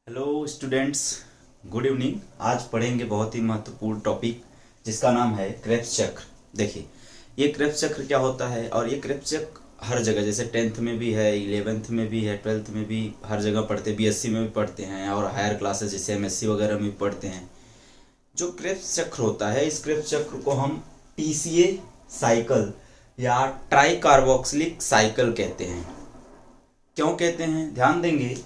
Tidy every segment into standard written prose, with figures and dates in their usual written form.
Hello students, good evening. आज पढ़ेंगे बहुत ही महत्वपूर्ण टॉपिक जिसका नाम है क्रेब्स चक्र। देखिए, ये क्रेब्स चक्र क्या होता है और ये क्रेब्स चक्र हर जगह, जैसे 10th में भी है, 11th में भी है, 12th में भी, हर जगह पढ़ते हैं। बीएससी में भी पढ़ते हैं और हायर क्लासेस जैसे एमएससी वगैरह में भी पढ़ते हैं। जो क्रेब्स चक्र होता है, इस क्रेब्स चक्र को हम टीसीए साइकिल या ट्राई कार्बोक्सिलिक साइकिल कहते हैं। क्यों कहते हैं, ध्यान देंगे।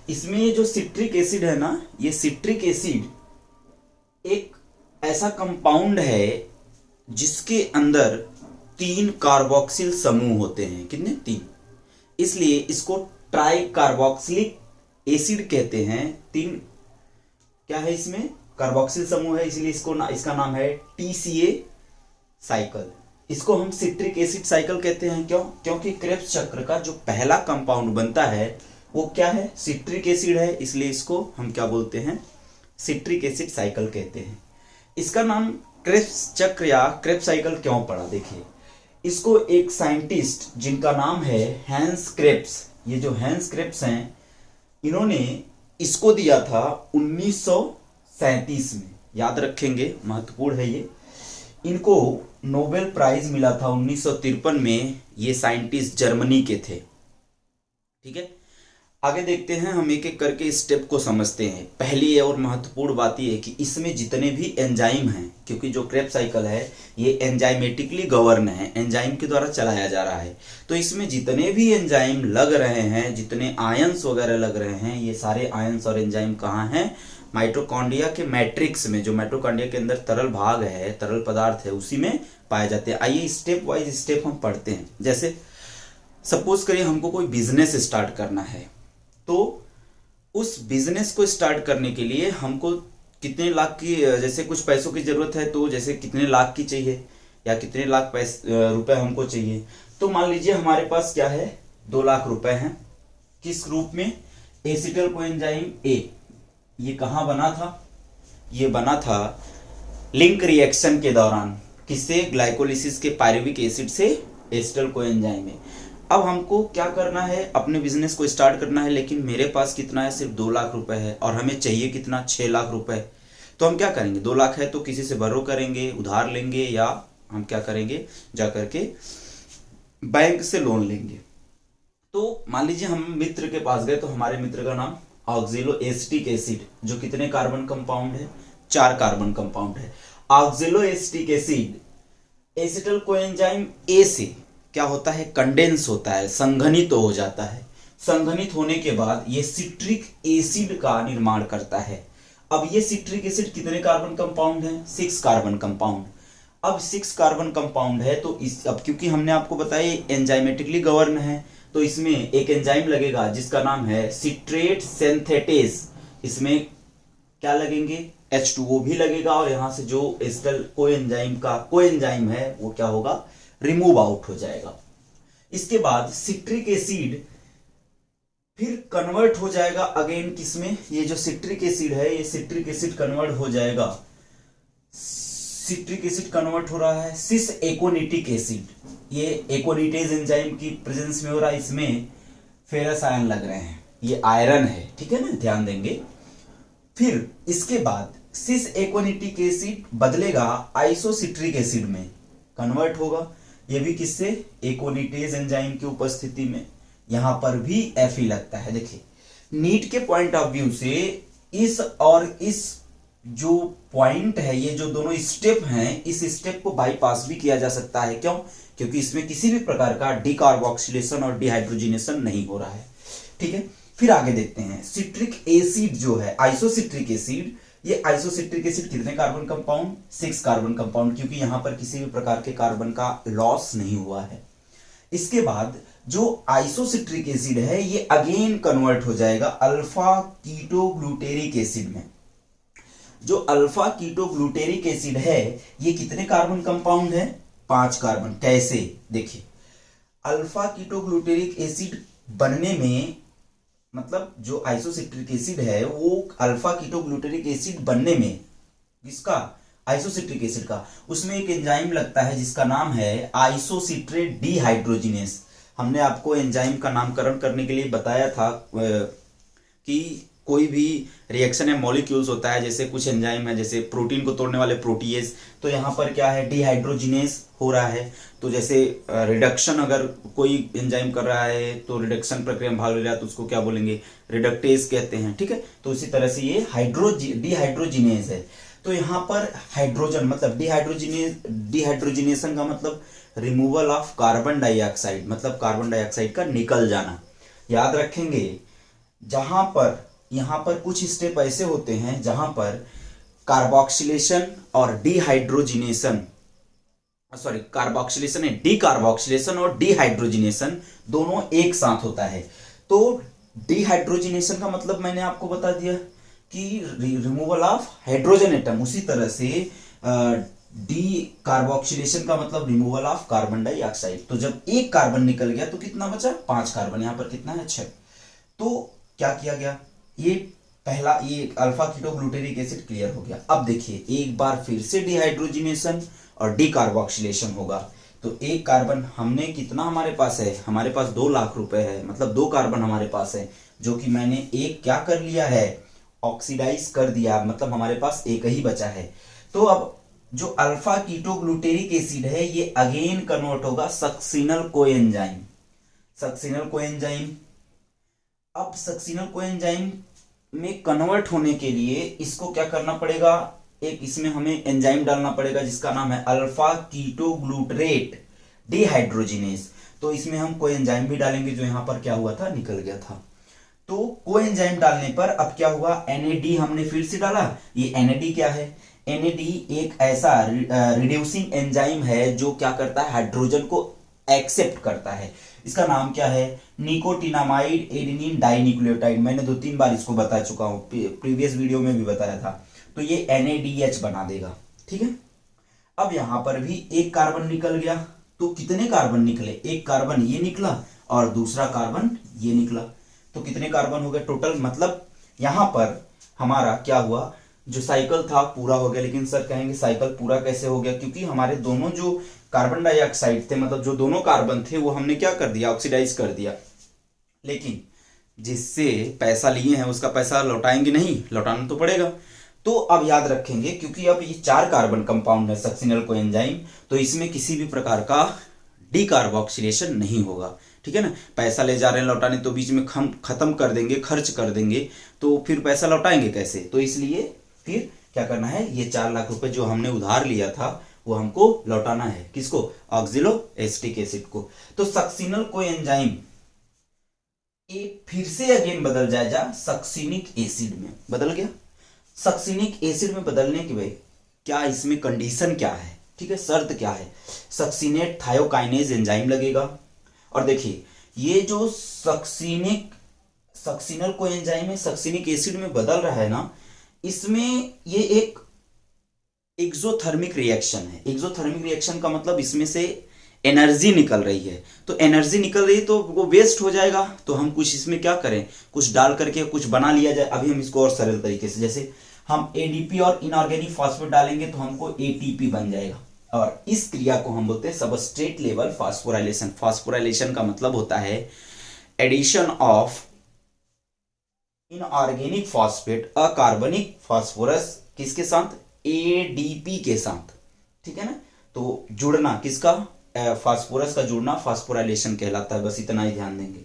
इसमें ये जो सिट्रिक एसिड है ना, ये सिट्रिक एसिड एक ऐसा कंपाउंड है जिसके अंदर 3 कार्बोक्सिल समूह होते हैं। कितने? 3। इसलिए इसको ट्राई कार्बोक्सिलिक एसिड कहते हैं। 3 क्या है, इसमें कार्बोक्सिल समूह है, इसलिए इसका नाम है टीसीए साइकिल। इसको हम सिट्रिक एसिड साइकिल कहते हैं। क्यों? क्योंकि क्रेब्स चक्र का जो पहला कंपाउंड बनता है वो क्या है, सिट्रिक एसिड है, इसलिए इसको हम क्या बोलते हैं, सिट्रिक एसिड साइकिल कहते हैं। इसका नाम क्रेब्स चक्र या क्रेब्स साइकिल क्यों पड़ा, देखिए। इसको एक साइंटिस्ट जिनका नाम है हैंस क्रेब्स, ये जो हैंस क्रेब्स हैं, इन्होंने इसको दिया था 1937 में। याद रखेंगे, महत्वपूर्ण है ये। इनको नोबेल प्राइज मिला था 1953 में। ये साइंटिस्ट जर्मनी के थे। ठीक है, आगे देखते हैं, हम एक एक करके स्टेप को समझते हैं। पहली और महत्वपूर्ण बात यह है कि इसमें जितने भी एंजाइम हैं, क्योंकि जो क्रेब्स साइकिल है ये एंजाइमेटिकली गवर्न है, एंजाइम के द्वारा चलाया जा रहा है। तो इसमें जितने भी एंजाइम लग रहे हैं, जितने आयंस वगैरह लग रहे हैं, ये सारे आयंस और एंजाइम कहाँ हैं, माइटोकॉन्ड्रिया के मैट्रिक्स में। जो माइटोकॉन्ड्रिया के अंदर तरल भाग है, तरल पदार्थ है, उसी में पाए जाते हैं। आइए स्टेप वाइज स्टेप हम पढ़ते हैं। जैसे सपोज करिए हमको कोई बिजनेस स्टार्ट करना है, तो उस बिजनेस को स्टार्ट करने के लिए हमको कितने लाख की, जैसे कुछ पैसों की जरूरत है, तो जैसे कितने लाख की चाहिए या कितने लाख रुपए हमको चाहिए। तो मान लीजिए हमारे पास क्या है, 2 लाख रुपए हैं। किस रूप में? Acetyl coenzyme A. ये कहाँ बना था? ये बना था लिंक रिएक्शन के दौरान। किससे? ग्लाइकोलिसिस के पायरुविक एसिड से एसिटल कोएंजाइम में। अब हमको क्या करना है, अपने बिजनेस को स्टार्ट करना है, लेकिन मेरे पास कितना है, सिर्फ 2 लाख रुपए है और हमें चाहिए कितना, 6 लाख रुपए। तो हम क्या करेंगे, 2 लाख है तो किसी से बोरो करेंगे, उधार लेंगे, या हम क्या करेंगे, जा करके बैंक से लोन लेंगे। तो मान लीजिए हम मित्र के पास गए, तो हमारे मित्र का नाम ऑक्जेलो एसिटिक एसिड, जो कितने कार्बन कंपाउंड है, 4 कार्बन कंपाउंड है। Oxaloacetic acid acetyl coenzyme A से क्या होता है, कंडेंस होता है, संघनित हो जाता है। संघनित होने के बाद ये सिट्रिक एसिड का निर्माण करता है। अब ये सिट्रिक एसिड कितने कार्बन कंपाउंड है, 6 कार्बन कंपाउंड। अब 6 कार्बन कंपाउंड है, तो अब क्योंकि हमने आपको बताया एंजाइमेटिकली गवर्न है, तो इसमें एक एंजाइम लगेगा जिसका नाम है सिट्रेट सिंथेटेज। इसमें क्या लगेंगे, H2O भी लगेगा, और यहां से जो एसिटल कोएंजाइम है वो क्या होगा, रिमूव आउट हो जाएगा। इसके बाद सिट्रिक एसिड फिर कन्वर्ट हो जाएगा अगेन किसमें, ये जो सिट्रिक एसिड है, ये सिट्रिक एसिड कन्वर्ट हो जाएगा, सिट्रिक एसिड कन्वर्ट हो रहा है सिस एकोनिटिक एसिड। ये एकोनिटेज एंजाइम की प्रेजेंस में हो रहा है। इसमें फेरस आयन लग रहे हैं, ये आयरन है, ठीक है ना, ध्यान देंगे। फिर इसके बाद सिस एकोनिटिक एसिड बदलेगा आइसोसिट्रिक एसिड में, कन्वर्ट होगा। ये भी किससे, एकोनिटेज एंजाइम की उपस्थिति में। यहां पर भी एफ ही लगता है। देखिए, नीट के पॉइंट ऑफ व्यू से इस और इस जो पॉइंट है, ये जो दोनों स्टेप हैं, इस स्टेप को बाईपास भी किया जा सकता है। क्यों? क्योंकि इसमें किसी भी प्रकार का डीकार्बोक्सिलेशन और डिहाइड्रोजिनेशन नहीं हो रहा है। ठीक है, फिर आगे देखते हैं। सिट्रिक एसिड जो है, आइसोसिट्रिक एसिड, ये आइसोसिट्रिक एसिड कितने कार्बन कंपाउंड, 6 कार्बन कंपाउंड, क्योंकि यहां पर किसी भी प्रकार के कार्बन का लॉस नहीं हुआ है। इसके बाद जो आइसोसिट्रिक एसिड है, ये अगेन कन्वर्ट हो जाएगा अल्फा कीटोग्लूटेरिक एसिड में। जो अल्फा कीटोग्लूटेरिक एसिड है, ये कितने कार्बन कंपाउंड है, 5 कार्बन। कैसे? देखिए, अल्फा कीटोग्लूटेरिक एसिड बनने में, मतलब जो आइसोसिट्रिक एसिड है वो अल्फा कीटोग्लूटेरिक एसिड बनने में, किसका, आइसोसिट्रिक एसिड का, उसमें एक एंजाइम लगता है जिसका नाम है आइसोसिट्रेट डिहाइड्रोजिनेस। हमने आपको एंजाइम का नामकरण करने के लिए बताया था कि कोई भी रिएक्शन है मॉलिक्यूल्स होता है, जैसे कुछ एंजाइम है, जैसे प्रोटीन को तोड़ने वाले प्रोटीएज, तो यहाँ पर क्या है, डिहाइड्रोजिनेस हो रहा है। तो जैसे रिडक्शन अगर कोई एंजाइम कर रहा है तो रिडक्शन प्रक्रिया में भाग ले रहा है तो उसको क्या बोलेंगे, रिडक्टेज कहते हैं, ठीक है। तो इसी तरह से ये डिहाइड्रोजिनेज है। तो यहाँ पर हाइड्रोजन मतलब डिहाइड्रोजिनेशन का मतलब रिमूवल ऑफ कार्बन डाइऑक्साइड, मतलब कार्बन डाइऑक्साइड का निकल जाना। याद रखेंगे, जहां पर यहां पर कुछ स्टेप ऐसे होते हैं जहां पर कार्बोक्सिलेशन और डिहाइड्रोजिनेशन, सॉरी कार्बोक्सिलेशन है, डीकार्बोक्सिलेशन और डिहाइड्रोजिनेशन दोनों एक साथ होता है। तो डिहाइड्रोजिनेशन का मतलब मैंने आपको बता दिया कि रिमूवल ऑफ हाइड्रोजन एटम, उसी तरह से डी कार्बोक्सिलेशन का मतलब रिमूवल ऑफ कार्बन डाइऑक्साइड। तो जब एक कार्बन निकल गया तो कितना बचा, 5 कार्बन, यहां पर कितना है, 6। तो क्या किया गया, ये पहला ये अल्फा कीटोग्लूटेरिक एसिड क्लियर हो गया। अब देखिए एक बार फिर से डिहाइड्रोजिनेशन और डीकार्बोक्सिलेशन होगा। तो एक कार्बन हमने कितना हमारे पास है, हमारे पास 2 लाख रुपए है, मतलब 2 कार्बन हमारे पास है, जो कि मैंने एक क्या कर लिया है, ऑक्सीडाइज कर दिया, मतलब हमारे पास एक ही बचा है। तो अब जो अल्फा कीटोग्लूटेरिक एसिड है ये अगेन कन्वर्ट होगा सक्सिनल कोएंजाइम, सक्सिनल कोएंजाइम। अब सक्सिनल कोएंजाइम में कन्वर्ट होने के लिए इसको क्या करना पड़ेगा, एक इसमें हमें एंजाइम डालना पड़ेगा जिसका नाम है अल्फा कीटोग्लूटरेट डिहाइड्रोजिनेज। तो इसमें हम कोएंजाइम भी डालेंगे जो यहां पर क्या हुआ था, निकल गया था। तो कोएंजाइम डालने पर अब क्या हुआ, NAD हमने फिर से डाला। ये NAD क्या है, NAD एक ऐसा रिड्यूसिंग एंजाइम है जो क्या करता है, हाइड्रोजन को एक्सेप्ट करता है। इसका नाम क्या है, निकोटिनामाइड एडेनिन डाइन्यूक्लियोटाइड। मैंने 2-3 बार इसको बता चुका हूं, प्रीवियस वीडियो में भी बताया था। तो ये NADH बना देगा, ठीक है। अब यहां पर भी एक कार्बन निकल गया, तो कितने कार्बन निकले, एक कार्बन ये निकला और दूसरा कार्बन ये निकला, तो कितने कार्बन हो गए टोटल। मतलब यहां पर हमारा क्या हुआ, जो साइकिल था पूरा हो गया। लेकिन सर कहेंगे साइकिल पूरा कैसे हो गया, क्योंकि हमारे दोनों जो कार्बन डाइऑक्साइड थे, मतलब जो दोनों कार्बन थे वो हमने क्या कर दिया, ऑक्सीडाइज कर दिया। लेकिन जिससे पैसा लिए हैं उसका पैसा लौटाएंगे नहीं, लौटाना तो पड़ेगा। तो अब याद रखेंगे, क्योंकि अब ये 4 कार्बन कंपाउंड है सक्सिनल कोएंजाइम, तो इसमें किसी भी प्रकार का डीकार्बोक्सिलेशन नहीं होगा, ठीक है ना। पैसा ले जा रहे हैं लौटाने, तो बीच में खत्म कर देंगे, खर्च कर देंगे, तो फिर पैसा लौटाएंगे कैसे। तो इसलिए फिर क्या करना है, ये 4 लाख रुपए जो हमने उधार लिया था वो हमको लौटाना है, किसको, ऑक्सिलोएसिटिक एसिड को। तो सक्सिनल कोएंजाइम एक फिर से अगेन बदल जाएगा सक्सिनिक एसिड में, बदल गया। सक्सिनिक एसिड में बदलने की भाई क्या इसमें कंडीशन क्या है, ठीक है, शर्त क्या है, सक्सिनेट थायोकाइनेज एंजाइम लगेगा। और देखिए ये जो सक्सिनल कोएंजाइम है सक्सिनिक एसिड में बदल रहा है ना, इसमें ये एक एक्सोथर्मिक रिएक्शन है। एक्सोथर्मिक रिएक्शन का मतलब इसमें से एनर्जी निकल रही है, तो एनर्जी निकल रही तो वो वेस्ट हो जाएगा। तो हम कुछ इसमें क्या करें, कुछ डाल करके कुछ बना लिया जाए। अभी हम इसको और सरल तरीके से, जैसे हम ADP और इनऑर्गेनिक फॉस्फेट डालेंगे तो हमको ATP बन जाएगा, और इस क्रिया को हम बोलते हैं सबस्ट्रेट लेवल फास्फोराइलेशन। फास्फोराइलेशन का मतलब होता है एडिशन ऑफ इनऑर्गेनिक फॉस्फेट अकार्बनिक फास्फोरस किसके साथ, ADP के साथ, ठीक है ना। तो जुड़ना किसका, फास्फोरस का जुड़ना फास्फोराइलेशन कहलाता है, बस इतना ही ध्यान देंगे।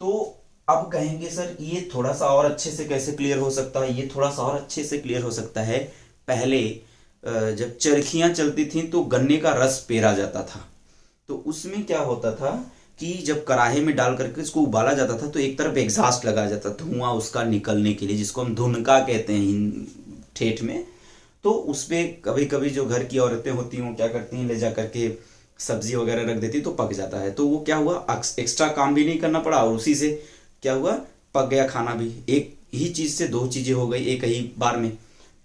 तो अब कहेंगे सर ये थोड़ा सा और अच्छे से कैसे क्लियर हो सकता है, ये थोड़ा सा और अच्छे से क्लियर हो सकता है। पहले जब चरखियां चलती थी तो गन्ने का रस पेरा जाता था, तो उसमें क्या होता था कि जब कढ़ाई में डाल करके इसको उबाला जाता था तो एक तरफ एग्जॉस्ट लगाया जाता, धुआं उसका निकलने के लिए, जिसको हम धुनका कहते हैं ठेठ में। तो उस पर कभी कभी जो घर की औरतें होती हैं वो क्या करती हैं, ले जा करके सब्जी वगैरह रख देती तो पक जाता है। तो वो क्या हुआ, एक्स्ट्रा काम भी नहीं करना पड़ा और उसी से क्या हुआ, पक गया खाना भी। एक ही चीज से 2 चीजें हो गई एक ही बार में।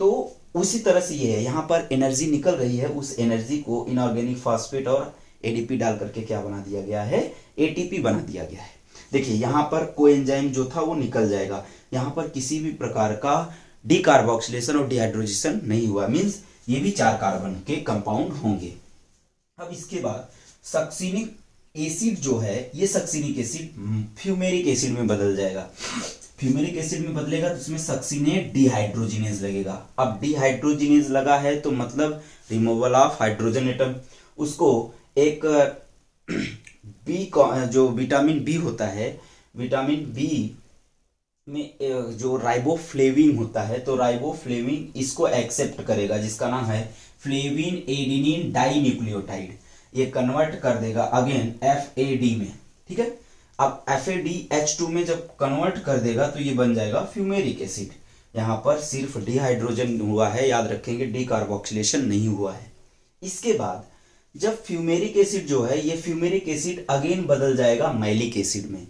तो उसी तरह से ये है, यहाँ पर एनर्जी निकल रही है, उस एनर्जी को इनऑर्गेनिक फॉस्फेट और ADP डाल करके क्या बना दिया गया है, ATP बना दिया गया है। देखिए यहाँ पर कोएंजाइम जो था वो निकल जाएगा, यहाँ पर किसी भी प्रकार का डीकार्बोक्सिलेशन और डिहाइड्रोजिनेशन नहीं हुआ, मींस ये भी 4 कार्बन के कंपाउंड होंगे। अब इसके बाद सक्सिनिक एसिड जो है, ये सक्सिनिक एसिड फ्यूमेरिक एसिड में बदल जाएगा। फ्यूमेरिक एसिड में बदलेगा तो उसमें सक्सीनेट डिहाइड्रोजिनेज लगेगा। अब डिहाइड्रोजिनेज लगा है तो मतलब रिमूवल ऑफ हाइड्रोजन एटम। उसको एक बी जो विटामिन बी होता है, विटामिन बी में जो राइबोफ्लेविन होता है, तो राइबोफ्लेविन इसको एक्सेप्ट करेगा, जिसका नाम है फ्लेविन एडेनिन डाई न्यूक्लियोटाइड। ये कन्वर्ट कर देगा अगेन FAD में, ठीक है। अब FADH2 में जब कन्वर्ट कर देगा तो ये बन जाएगा फ्यूमेरिक एसिड। यहाँ पर सिर्फ डिहाइड्रोजन हुआ है, याद रखेंगे, डीकार्बोक्सिलेशन नहीं हुआ है। इसके बाद जब फ्यूमेरिक एसिड जो है, ये फ्यूमेरिक एसिड अगेन बदल जाएगा मैलिक एसिड में।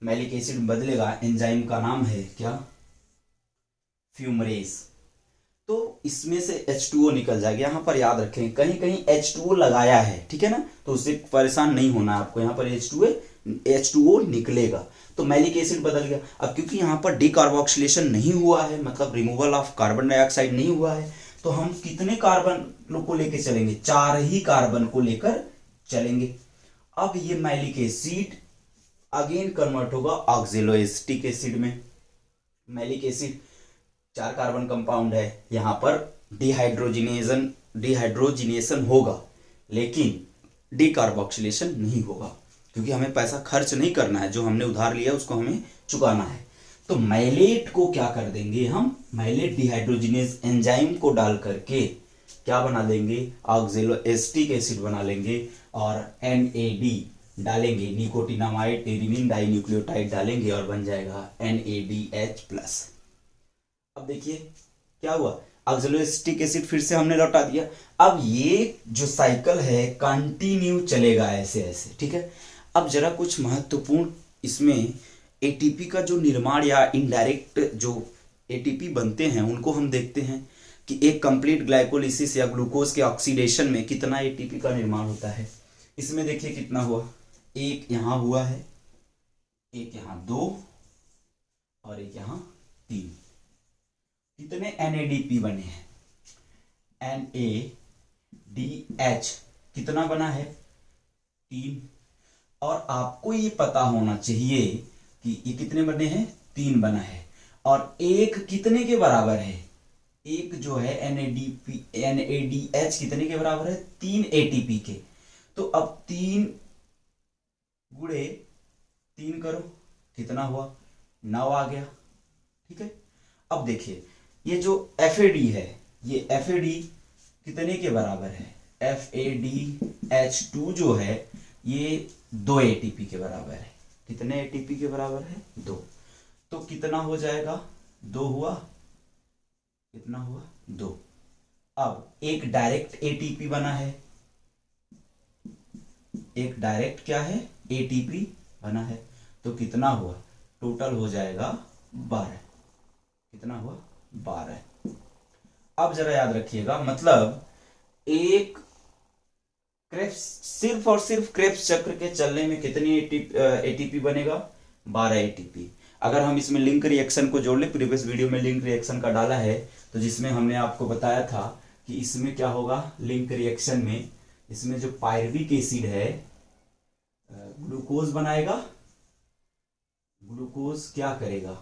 मैलिक एसिड बदलेगा, एंजाइम का नाम है क्या, फ्यूमरेज। तो इसमें से H2O निकल जाएगा। यहाँ पर याद रखें कहीं कहीं H2O लगाया है, ठीक है ना, तो उससे परेशान नहीं होना आपको, यहाँ पर H2O निकलेगा। तो मैलिक एसिड बदल गया। अब क्योंकि यहाँ पर डीकार्बोक्सिलेशन नहीं हुआ है, मतलब रिमूवल ऑफ कार्बन डाइऑक्साइड नहीं हुआ है, तो हम कितने कार्बन को लेकर चलेंगे, 4 ही कार्बन को लेकर चलेंगे। अब ये मैलिक एसिड अगेन कन्वर्ट होगा ऑक्जेलोएसिटिक एसिड में। मैलिक एसिड 4 कार्बन कंपाउंड है, यहाँ पर डिहाइड्रोजिनेशन होगा, लेकिन डीकार्बोक्सिलेशन नहीं होगा, क्योंकि हमें पैसा खर्च नहीं करना है, जो हमने उधार लिया उसको हमें चुकाना है। तो मैलेट को क्या कर देंगे हम, मैलेट डिहाइड्रोजिनेज एंजाइम को डाल करके क्या बना देंगे, ऑक्जेलोएसिटिक एसिड बना लेंगे, और NAD डालेंगे, निकोटिनामाइड एडेनिन डाइन्यूक्लियोटाइड डालेंगे, और बन जाएगा NADH+। अब देखिए क्या हुआ, ऑक्जेलोएसिटिक एसिड फिर से हमने लौटा दिया। अब ये जो साइकिल है कंटिन्यू चलेगा ऐसे ऐसे, ठीक है। अब जरा कुछ महत्वपूर्ण इसमें ATP का जो निर्माण या इनडायरेक्ट जो ATP बनते हैं उनको हम देखते हैं कि एक कंप्लीट ग्लाइकोलिसिस या ग्लूकोज के ऑक्सीडेशन में कितना ATP का निर्माण होता है। इसमें देखिए कितना हुआ, एक यहाँ हुआ है, एक यहाँ 2 और एक यहाँ 3। कितने NADP बने हैं, NADH कितना बना है, 3। और आपको ये पता होना चाहिए कि ये कितने बने हैं, 3 बना है। और एक कितने के बराबर है, एक जो है NADH कितने के बराबर है, 3 ATP के। तो अब 3 गुणे 3 करो, कितना हुआ, 9 आ गया, ठीक है। अब देखिए ये जो FAD है, ये FAD कितने के बराबर है, FADH2 जो है ये 2 ATP के बराबर है। कितने ATP के बराबर है, 2। तो कितना हो जाएगा, 2 हुआ, कितना हुआ, 2। अब एक डायरेक्ट ATP बना है, एक डायरेक्ट क्या है, ATP बना है, तो कितना हुआ, टोटल हो जाएगा 12। कितना हुआ, 12। अब जरा याद रखिएगा, मतलब एक क्रेब्स, सिर्फ और सिर्फ क्रेब्स चक्र के चलने में कितनी ATP बनेगा, 12 ATP। अगर हम इसमें लिंक रिएक्शन को जोड़ ले, प्रीवियस वीडियो में लिंक रिएक्शन का डाला है, तो जिसमें हमने आपको बताया था कि इसमें क्या होगा, लिंक रिएक्शन में इसमें जो पायरुविक एसिड है ग्लूकोज बनाएगा, ग्लूकोज क्या करेगा,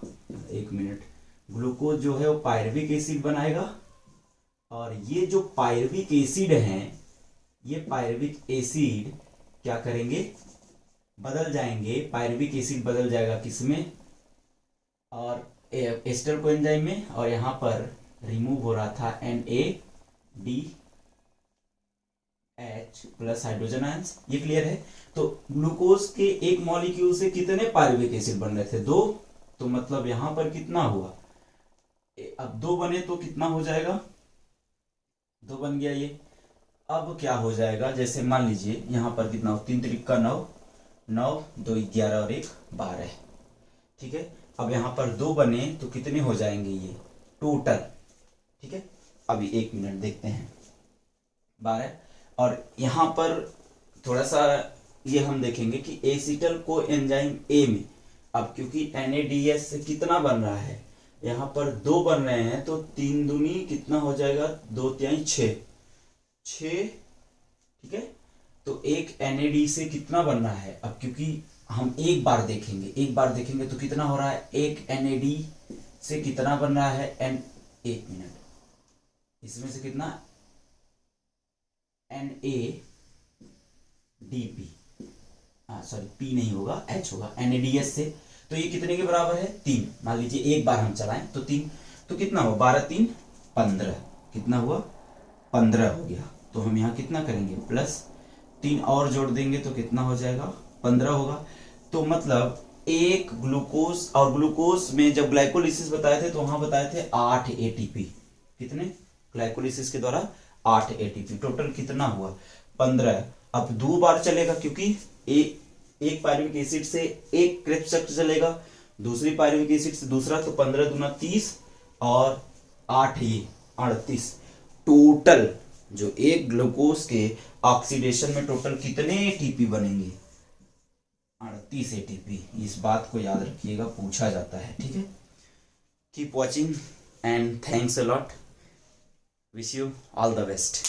एक मिनट, ग्लूकोज जो है वो पायरुविक एसिड बनाएगा, और ये जो पायरुविक एसिड हैं, ये पायरुविक एसिड क्या करेंगे, बदल जाएंगे, पायरुविक एसिड बदल जाएगा किसमें, और एस्टर कोएंजाइम में, और यहाँ पर रिमूव हो रहा था NADH+ हाइड्रोजन आयंस, ये क्लियर है। तो ग्लूकोज के एक मॉलिक्यूल से कितने पायरुविक एसिड बन रहे थे, 2। तो मतलब यहां पर कितना हुआ, अब 2 बने तो कितना हो जाएगा, 2 बन गया ये। अब क्या हो जाएगा, जैसे मान लीजिए यहां पर कितना हो, 3 3 का 9, 9 2 11 और 1 12, ठीक है। अब यहां पर 2 बने तो कितने हो जाएंगे ये टोटल, ठीक है। अभी 1 मिनट देखते हैं, 12। और यहां पर थोड़ा सा ये हम देखेंगे कि एसिटल को एंजाइम A में, अब क्योंकि NADH से कितना बन रहा है, यहाँ पर 2 बन रहे हैं, तो 3 दूनी कितना हो जाएगा, 2 3 6, ठीक है। तो एक NAD से कितना बन रहा है, अब क्योंकि हम एक बार देखेंगे तो कितना हो रहा है, एक NAD से कितना बन रहा है, एक मिनट, इसमें से कितना NADP, सॉरी P नहीं होगा, H होगा, NADH से, तो ये कितने के बराबर है, 3। मान लीजिए एक बार हम चलाएं तो 3, तो कितना हुआ, 12 3 15, कितना हुआ, 15 हो गया। तो हम यहाँ कितना करेंगे, प्लस 3 और जोड़ देंगे तो कितना हो जाएगा, 15 होगा। तो मतलब एक ग्लूकोज, और ग्लूकोज में जब ग्लाइकोलिसिस बताए थे तो वहां बताए थे 8 ATP, कितने, ग्लाइकोलिसिस के द्वारा 8 ATP, टोटल कितना हुआ, 15। अब 2 बार चलेगा क्योंकि एक पायरुविक एसिड से एक क्रेब्स चक्र चलेगा, दूसरी पायरुविक एसिड से दूसरा, तो 15 दूना 30 और 8 ये 38। टोटल जो एक ग्लूकोज के ऑक्सीडेशन में टोटल कितने ATP बनेंगे, 38 ATP। इस बात को याद रखिएगा, पूछा जाता है, ठीक है। Keep watching and thanks a lot, wish you all the best.